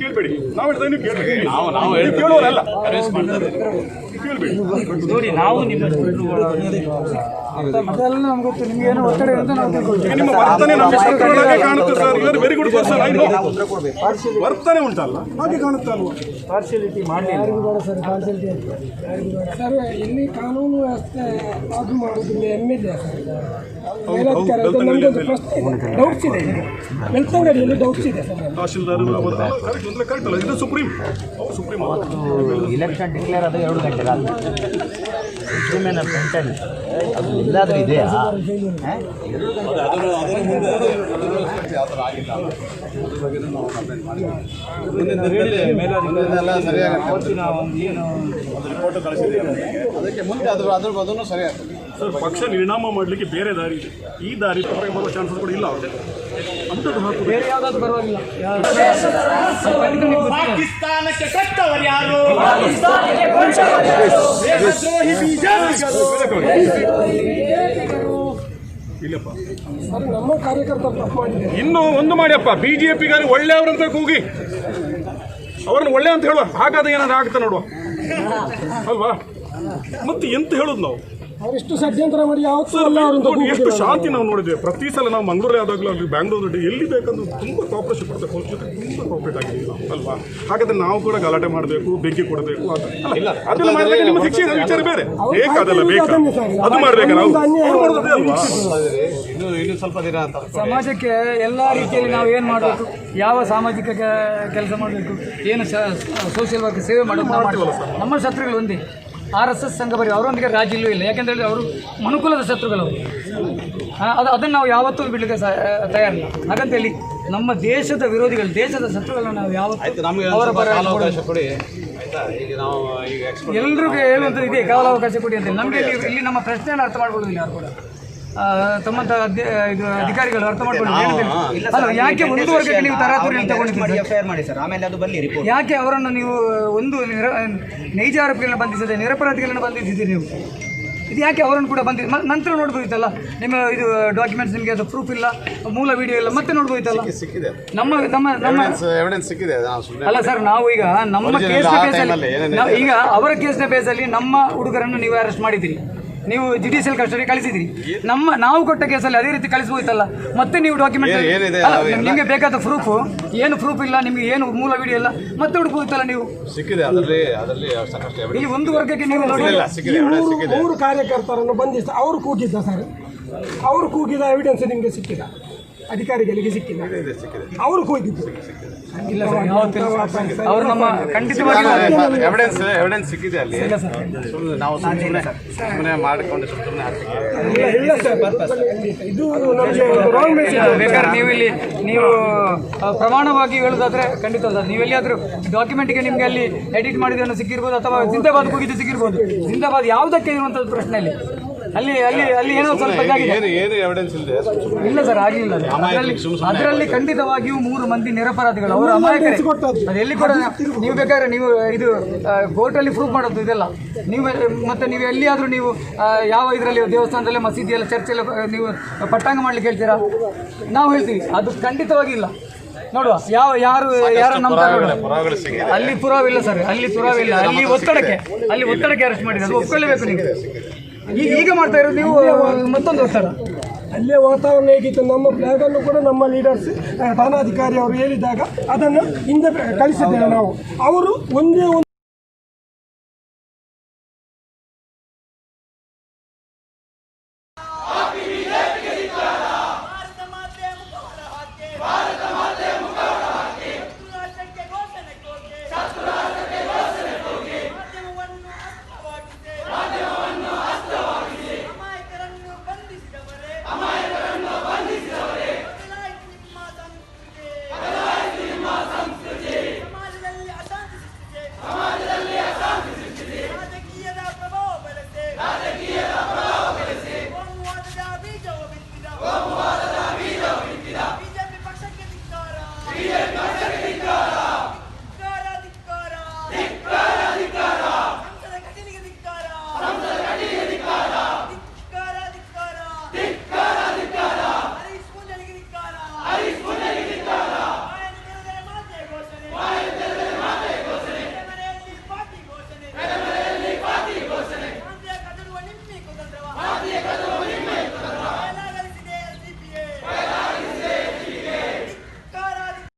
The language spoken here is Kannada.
ಕೇಳಬೇಡಿ. ನಾವು ಹೇಳಿದ್ರೆ ಕೇಳುವಲ್ಲ ನೋಡಿ, ನಾವು ನಿಮ್ಮ ಅದೆಲ್ಲ ನಮ್ಗೆ ಗೊತ್ತು. ನಿಮ್ಗೇನು ಒತ್ತಡ ಅಂತ ನಾವು ನಿಮ್ಮ ವರ್ತನೆ ನಮ್ಮ ಶತ್ರುಗಳಾಗೆ ಕಾಣುತ್ತೆ ಸರ್. ಇವರು ವೆರಿ ಗುಡ್ ಪರ್ಸನ್. ವರ್ತನೆ ಉಂಟಲ್ಲ ಹಾಗೆ ಕಾಣುತ್ತೆ ಅಲ್ವಾ? ಪಾರ್ಶಿಯಾಲಿಟಿ ಮಾಡಲಿ ಸರ್. ಪಾರ್ಶಿಯಾಲಿಟಿ ಸರ್, ಇಲ್ಲಿ ಕಾನೂನು ವ್ಯವಸ್ಥೆ ಅದು ಮಾಡೋದಿಲ್ಲ. ಎಮ್ಮೆಲ್ಲೆ ನಮಗೊಂದು ಪ್ರಶ್ನೆ ಡೌಟ್ಸ್ ಇದೆ. ಬೆಳ್ತಂಗಡಿಯಲ್ಲಿ ಡೌಟ್ಸ್ ಇದೆ ಸರ್. ತಹಶೀಲ್ದಾರ್ ಕರೆಕ್ಟ್ ಅಲ್ಲ, ಇದು ಸುಪ್ರೀಂ ಇಲೆಕ್ಷನ್ ಡಿಕ್ಲೇರ್ ಅದು 2 ಗಂಟೆ ರಾತ್ರಿ ಸುಪ್ರೀಮೇನ ಪೆಂಟನ್ ಅದು ಎಲ್ಲಾದರೂ ಇದೆಯಾ? ಅದಕ್ಕೆ ಮುಂದೆ ಅದನ್ನು ಸರಿಯಾಗ್ತದೆ ಸರ್. ಪಕ್ಷ ನಿರ್ನಾಮ ಮಾಡಲಿಕ್ಕೆ ಬೇರೆ ದಾರಿ ಇದೆ. ಈ ದಾರಿ ಹೊರಗೆ ಬರುವ ಚಾನ್ಸಸ್ ಕೂಡ ಇಲ್ಲ ಅವ್ರಿಗೆ. ಅಂಥದ್ದು ಹಾಕು. ಬೇರೆ ಯಾವುದಾದ್ರು ಪರವಾಗಿಲ್ಲ. ಪಾಕಿಸ್ತಾನಕ್ಕೆ ಕಟ್ಟವರು ಯಾರು? ಇಲ್ಲಪ್ಪ, ನಮ್ಮ ಕಾರ್ಯಕರ್ತರು ತಪ್ಪು ಮಾಡಿದ್ದಾರೆ. ಇನ್ನೂ ಒಂದು ಮಾಡಿಯಪ್ಪ, ಬಿಜೆಪಿಗಾರಿ ಒಳ್ಳೆಯವರಂತ ಕೂಗಿ ಅವ್ರನ್ನ ಒಳ್ಳೆ ಅಂತ ಹೇಳುವ. ಹಾಗಾದ್ರೆ ಏನಾದ್ರು ಆಗ್ತಾ ನೋಡುವ ಅಲ್ವಾ? ಮತ್ತೆ ಎಂತ ಹೇಳೋದು ನಾವು? ಅವರಿಷ್ಟು ಷಡ್ಯಂತ್ರ ಮಾಡಿ ಯಾವತ್ತೂ ಅಲ್ಲ ನೋಡಿ, ಎಷ್ಟು ಶಾಂತಿ ನಾವು ನೋಡಿದ್ದೇವೆ. ಪ್ರತಿ ಸಲ ನಾವು ಮಂಗಳೂರು ಆದಾಗಲೂ ಅಲ್ಲಿ ಬ್ಯಾಂಗ್ಳೂರು ಎಲ್ಲಿ ಬೇಕಂದ್ರೆ ತುಂಬ ಕೋಆಪರೇಷನ್ ಕೊಡ್ತೇವೆ. ಅವ್ರ ಜೊತೆ ತುಂಬ ಕೋಆಪರೇಟ್ ಆಗಿದ್ದೀವಿ ನಾವು ಅಲ್ವಾ? ಹಾಗಾದ್ರೆ ನಾವು ಕೂಡ ಗಲಾಟೆ ಮಾಡಬೇಕು, ಬೆಂಕಿ ಕೊಡಬೇಕು, ಅದೆಲ್ಲ ಮಾಡಬೇಕು. ನಿಮ್ಮ ಶಿಕ್ಷೆ ವಿಚಾರ ಬೇರೆ. ಬೇಕಾದಲ್ಲ ಬೇಕಾ ಅದು ಮಾಡ್ಬೇಕಾ? ನಾವು ಮಾಡೋದೇ ಅಲ್ವಾ? ಇನ್ನು ಸ್ವಲ್ಪ ದಿನ ಅಂತ ಸಮಾಜಕ್ಕೆ ಎಲ್ಲ ರೀತಿಯಲ್ಲಿ ನಾವು ಏನು ಮಾಡಬೇಕು, ಯಾವ ಸಾಮಾಜಿಕ ಕೆಲಸ ಮಾಡಬೇಕು, ಏನು ಸೋಷಿಯಲ್ ವರ್ಕ್ ಸೇವೆ ಮಾಡಬೇಕು. ನಮ್ಮ ಶತ್ರುಗಳು ಒಂದೇ RSS ಸಂಘಪರಿ. ಅವರೊಂದಿಗೆ ರಾಜಿ ಇಲ್ಲೂ ಇಲ್ಲ. ಯಾಕೆಂದರೆ ಅವರು ಮನುಕುಲದ ಶತ್ರುಗಳು. ಅದನ್ನು ನಾವು ಯಾವತ್ತೂ ಬಿಡಲಿಕ್ಕೆ ತಯಾರಿಲ್ಲ. ಹಾಗಂತೇಳಿ ನಮ್ಮ ದೇಶದ ವಿರೋಧಿಗಳು, ದೇಶದ ಶತ್ರುಗಳನ್ನ ನಾವು ಯಾವತ್ತೂ ಅವರ ಪರ ಎಲ್ರಿಗೂ ಹೇಳುವಂಥದ್ದು ಇದೆ, ಕಾಲಾವಕಾಶ ಕೊಡಿ ಅಂತ. ನಮಗೆ ಇಲ್ಲಿ ನಮ್ಮ ಪ್ರಶ್ನೆಯನ್ನು ಅರ್ಥ ಮಾಡ್ಕೊಳ್ಳೋದಿಲ್ಲ ಯಾರು ಕೂಡ. ತಮ್ಮಂಥ ಇದು ಅಧಿಕಾರಿಗಳು ಅರ್ಥ ಮಾಡ್ಕೊಂಡು ಯಾಕೆ 1 ವರ್ಷಕ್ಕೆ ನೀವು ತರಾತುರಿಯಲ್ಲಿ ತಗೊಂಡಿದ್ದೀರಿ? ಯಾಕೆ ಅವರನ್ನು ನೀವು ಒಂದು ನೈಜ ಆರೋಪಿಗಳನ್ನ ಬಂಧಿಸದೆ ನಿರಪರಾಧಿಗಳನ್ನ ಬಂಧಿಸಿದ್ದೀರಿ ನೀವು? ಇದು ಯಾಕೆ ಅವರನ್ನು ಕೂಡ ನಂತರ ನೋಡ್ಬೋದಿತ್ತಲ್ಲ? ನಿಮ್ಮ ಇದು ಡಾಕ್ಯುಮೆಂಟ್ಸ್ ನಿಮಗೆ ಅದು ಪ್ರೂಫ್ ಇಲ್ಲ, ಮೂಲ ವಿಡಿಯೋ ಇಲ್ಲ, ಮತ್ತೆ ನೋಡ್ಬೋದಿತ್ತಲ್ಲ? ಅಲ್ಲ ಸರ್, ನಾವು ಈಗ ನಮ್ಮ ಕೇಸ್ನ ಬೇಸಲ್ಲಿ ಈಗ ಅವರ ಕೇಸ್ನ ಬೇಸಲ್ಲಿ ನಮ್ಮ ಹುಡುಗರನ್ನು ನೀವು ಅರೆಸ್ಟ್ ಮಾಡಿದ್ದೀರಿ, ನೀವು ಜುಡಿಷಿಯಲ್ ಕಸ್ಟಡಿ ಕಳಿಸಿದ್ರಿ. ನಾವು ಕೊಟ್ಟ ಕೇಸಲ್ಲಿ ಅದೇ ರೀತಿ ಕಳಿಸ್ಬೋಯ್ತಲ್ಲ? ಮತ್ತೆ ನೀವು ಡಾಕ್ಯುಮೆಂಟ್ ನಿಮಗೆ ಬೇಕಾದ ಪ್ರೂಫ್ ಇಲ್ಲ, ನಿಮಗೆ ಏನು ಮೂಲ ವಿಡಿಯೋ ಇಲ್ಲ, ಮತ್ತೆ ಹುಡುಕೋಯ್ತಲ್ಲ ನೀವು? ಇಲ್ಲಿ 1 ವರ್ಗಕ್ಕೆ ನೀವು ನೋಡಿ 3 ಕಾರ್ಯಕರ್ತರನ್ನು ಬಂಧಿಸಿ ಅವರು ಕೂಗಿದ್ದ ಸರ್. ಅವರು ಕೂಗಿದ ಎವಿಡೆನ್ಸ್ ನಿಮಗೆ ಸಿಕ್ಕಿದ? ಅಧಿಕಾರಿಗಳಿಗೆ ಸಿಕ್ಕಿಲ್ಲ. ಅವರು ಕೂಗಿದ್ದು ಇಲ್ಲ ಸರ್, ಅವರು ನಮ್ಮ ಖಂಡಿತವಾಗಿ ಎವಿಡೆನ್ಸ್ ಸಿಕ್ಕಿದೆ ಅಲ್ಲಿ. ನಾವು ಸುಮ್ಮನೆ ಮಾಡಿಕೊಂಡು ಬೇಕಾದ್ರೆ ನೀವು ಪ್ರಮಾಣವಾಗಿ ಹೇಳೋದಾದ್ರೆ ಖಂಡಿತ ಸರ್. ನೀವು ಎಲ್ಲಿಯಾದರೂ ಡಾಕ್ಯುಮೆಂಟ್ಗೆ ನಿಮಗೆ ಅಲ್ಲಿ ಎಡಿಟ್ ಮಾಡಿದ್ದನ್ನು ಸಿಕ್ಕಿರ್ಬೋದು, ಅಥವಾ ಜಿಂದಾಬಾದ್ ಕೂಗಿದ್ದು ಸಿಕ್ಕಿರ್ಬೋದು. ಜಿಂದಾಬಾದ್ ಯಾವುದಕ್ಕೆ ಇರುವಂಥದ್ದು ಪ್ರಶ್ನೆ ಅಲ್ಲಿ ಏನೋ ಸ್ವಲ್ಪ ಇಲ್ಲ ಸರ್, ಆಗಲಿಲ್ಲ. ಅದರಲ್ಲಿ ಖಂಡಿತವಾಗಿಯೂ 3 ಮಂದಿ ನಿರಪರಾಧಿಗಳು, ಅವರು ಅಮಾಯಕರೇ. ಅದೆಲ್ಲಿ ಕೂಡ ನೀವು ಬೇಕಾದ್ರೆ ನೀವು ಇದು ಕೋರ್ಟಲ್ಲಿ ಪ್ರೂಫ್ ಮಾಡೋದು ಇದೆಲ್ಲ ನೀವು. ಮತ್ತೆ ನೀವು ಎಲ್ಲಿಯಾದರೂ ನೀವು ಯಾವ ಇದರಲ್ಲಿ ದೇವಸ್ಥಾನದಲ್ಲೇ, ಮಸೀದಿಯಲ್ಲ, ಚರ್ಚೆಲ್ಲ ನೀವು ಪಟ್ಟಾಂಗ ಮಾಡ್ಲಿಕ್ಕೆ ಹೇಳ್ತೀರಾ? ನಾವು ಹೇಳ್ತೀವಿ ಅದು ಖಂಡಿತವಾಗಿ ಇಲ್ಲ. ನೋಡುವ ಯಾರು ನಮ್ಮ ಅಲ್ಲಿ ಪುರಾವಿಲ್ಲ ಸರ್, ಅಲ್ಲಿ ಪುರಾವಿಲ್ಲ. ಅಲ್ಲಿ ಒತ್ತಡಕ್ಕೆ ಅರೆಸ್ಟ್ ಮಾಡಿದ್ರೆ ಅದು ಒಪ್ಕೊಳ್ಳೇಬೇಕು. ನೀವು ಈಗ ಮಾಡ್ತಾ ಇರೋದು ನೀವು ಮತ್ತೊಂದು ಒತ್ತಡ. ಅಲ್ಲೇ ವಾತಾವರಣ ಹೇಗಿತ್ತು, ನಮ್ಮ ಫ್ಲಾಗ್ ಅನ್ನು ಕೂಡ ನಮ್ಮ ಲೀಡರ್ಸ್ ಠಾಣಾಧಿಕಾರಿ ಅವರು ಹೇಳಿದಾಗ ಅದನ್ನು ಹಿಂದೆ ಕಳಿಸಿದ್ದೇವೆ ನಾವು. ಅವರು ಒಂದೇ